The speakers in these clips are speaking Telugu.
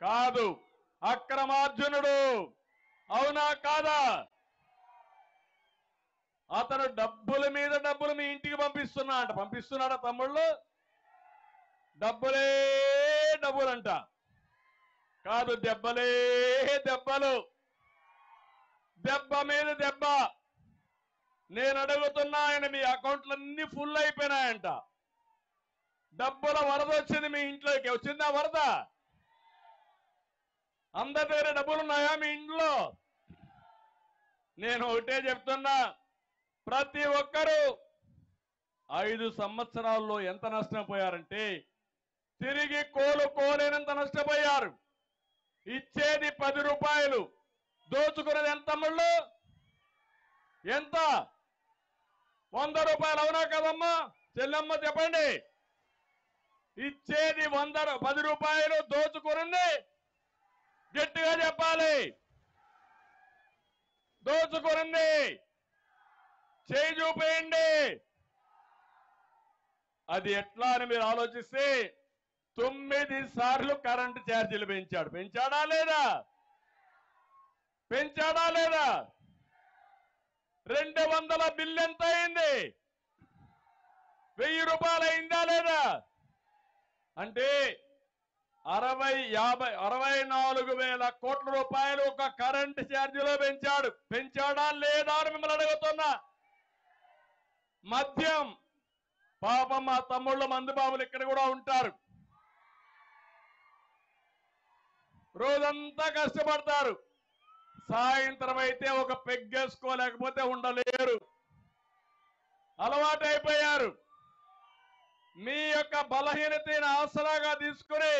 కాదు, అక్రమార్జునుడు. అవునా కాదా? అతను డబ్బుల మీద డబ్బులు మీ ఇంటికి పంపిస్తున్నాడా తమ్ముళ్ళు? డబ్బులే డబ్బులంట. కాదు, దెబ్బలే దెబ్బలు, దెబ్బ మీద దెబ్బ. నేను అడుగుతున్నా, ఆయన మీ అకౌంట్లన్నీ ఫుల్ అయిపోయినాయంట. డబ్బుల వరద వచ్చింది మీ ఇంట్లోకి. వచ్చిందా వరద? అందరి దగ్గర డబ్బులున్నాయా మీ ఇంట్లో? నేను ఒకటే చెప్తున్నా, ప్రతి ఒక్కరూ 5 సంవత్సరాల్లో ఎంత నష్టపోయారంటే తిరిగి కోలుకోలేనంత నష్టపోయారు. ఇచ్చేది 10 రూపాయలు, దోచుకున్నది ఎంత తమ్ముళ్ళు? ఎంత? 100 రూపాయలు. అవునా కదమ్మా చెల్లెమ్మ చెప్పండి? ఇచ్చేది 10 రూపాయలు, దోచుకున్నది గట్టిగా చెప్పాలి. దోచుకున్నది చేయి చూపేయండి. అది ఎట్లా అని మీరు ఆలోచిస్తే 9 సార్లు కరెంటు ఛార్జీలు పెంచాడు. పెంచాడా లేదా? పెంచాడా లేదా? 200 బిల్లు ఎంత అయింది? 1000 రూపాయలు అయిందా లేదా? అంటే 64,000 కోట్ల రూపాయలు ఒక కరెంటు ఛార్జీలో పెంచాడు. పెంచాడా లేదా అని మిమ్మల్ని అడుగుతున్నా. మద్యం, పాపం మా తమ్ముళ్ళు మందుబాబులు ఇక్కడ కూడా ఉంటారు. రోజంతా కష్టపడతారు. సాయంత్రం అయితే ఒక పెగ్గేసుకోలేకపోతే ఉండలేరు. అలవాటైపోయారు. మీ యొక్క బలహీనతను ఆసరాగా తీసుకుని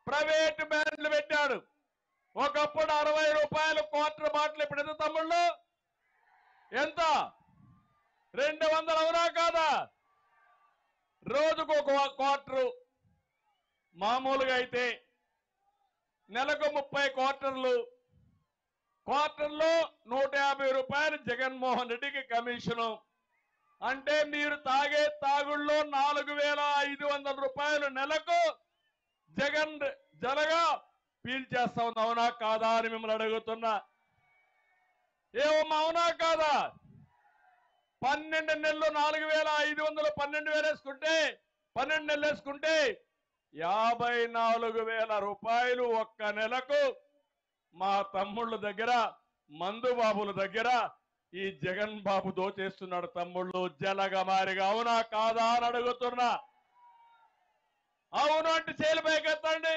ప్రైవేట్ బ్రాండ్లు పెట్టాడు. ఒకప్పుడు 60 రూపాయలు క్వార్టర్ బాటిల్, ఇప్పుడు ఎంత తమ్ముళ్ళు? ఎంత? 200. అవునా కాదా? రోజుకు ఒక క్వార్టరు. మామూలుగా అయితే నెలకు 30 క్వార్టర్లు. క్వార్టర్లో 150 రూపాయలు జగన్మోహన్ రెడ్డికి కమిషను. అంటే మీరు తాగే తాగుళ్ళలో 4,500 రూపాయలు నెలకు జగన్ జలగా పీల్చేస్తా ఉంది. అవునా కాదా అని మిమ్మల్ని అడుగుతున్నా. ఏమమ్మా అవునా కాదా? 12 నెలలు 4,500, 12,000 వేసుకుంటే 12 నెలలు వేసుకుంటే 54,000 రూపాయలు ఒక్క నెలకు మా తమ్ముళ్ళ దగ్గర, మందు బాబుల దగ్గర ఈ జగన్ బాబు దోచేస్తున్నాడు తమ్ముళ్ళు జలగమారిగా. అవునా కాదా అని అడుగుతున్నా. అవును అంటే చేలు పైకెత్తండి.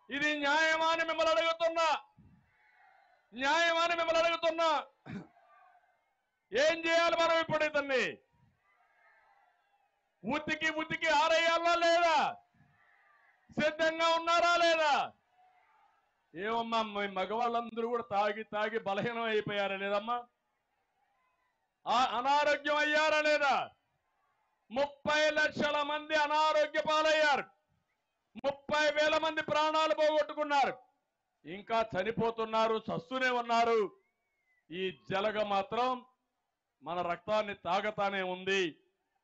ఇది న్యాయమా అని మిమ్మల్ని అడుగుతున్నా. న్యాయమా అని మిమ్మల్ని అడుగుతున్నా. ఏం చేయాలి మనం ఇప్పుడు? ఇతన్ని ఉతికి ఆరేయాలా లేదా? సిద్ధంగా ఉన్నారా లేదా? ఏమమ్మా మీ మగవాళ్ళందరూ కూడా తాగి బలహీనం అయిపోయారా లేదమ్మా? అనారోగ్యం అయ్యారా లేదా? 30 లక్షల మంది అనారోగ్య పాలయ్యారు. 30,000 మంది ప్రాణాలు పోగొట్టుకున్నారు. ఇంకా చనిపోతున్నారు, చస్తూనే ఉన్నారు. ఈ జలగ మాత్రం మన రక్తాన్ని తాగతానే ఉంది.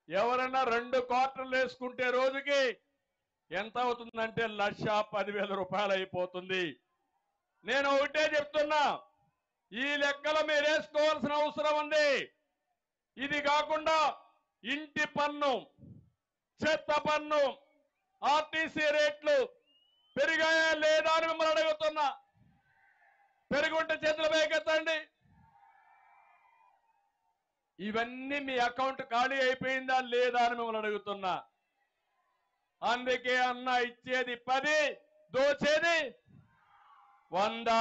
ఎవరైనా 2 క్వార్టర్లు వేసుకుంటే రోజుకి ఎంత అవుతుందంటే 1,10,000 రూపాయలు అయిపోతుంది. నేను ఒకటే చెప్తున్నా, ఈ లెక్కలు మీరు వేసుకోవాల్సిన అవసరం ఉంది. ఇది కాకుండా ఇంటి పన్ను, చెత్త పన్ను, ఆర్టీసీ రేట్లు పెరిగాయా లేదా అని మిమ్మల్ని అడుగుతున్నా. పెరుగుంటే చేతులు పైకెత్తండి. ఇవన్నీ మీ అకౌంట్ ఖాళీ అయిపోయిందా లేదా అని మిమ్మల్ని అడుగుతున్నా. అందుకే అన్న ఇచ్చేది 10, దోచేది 100.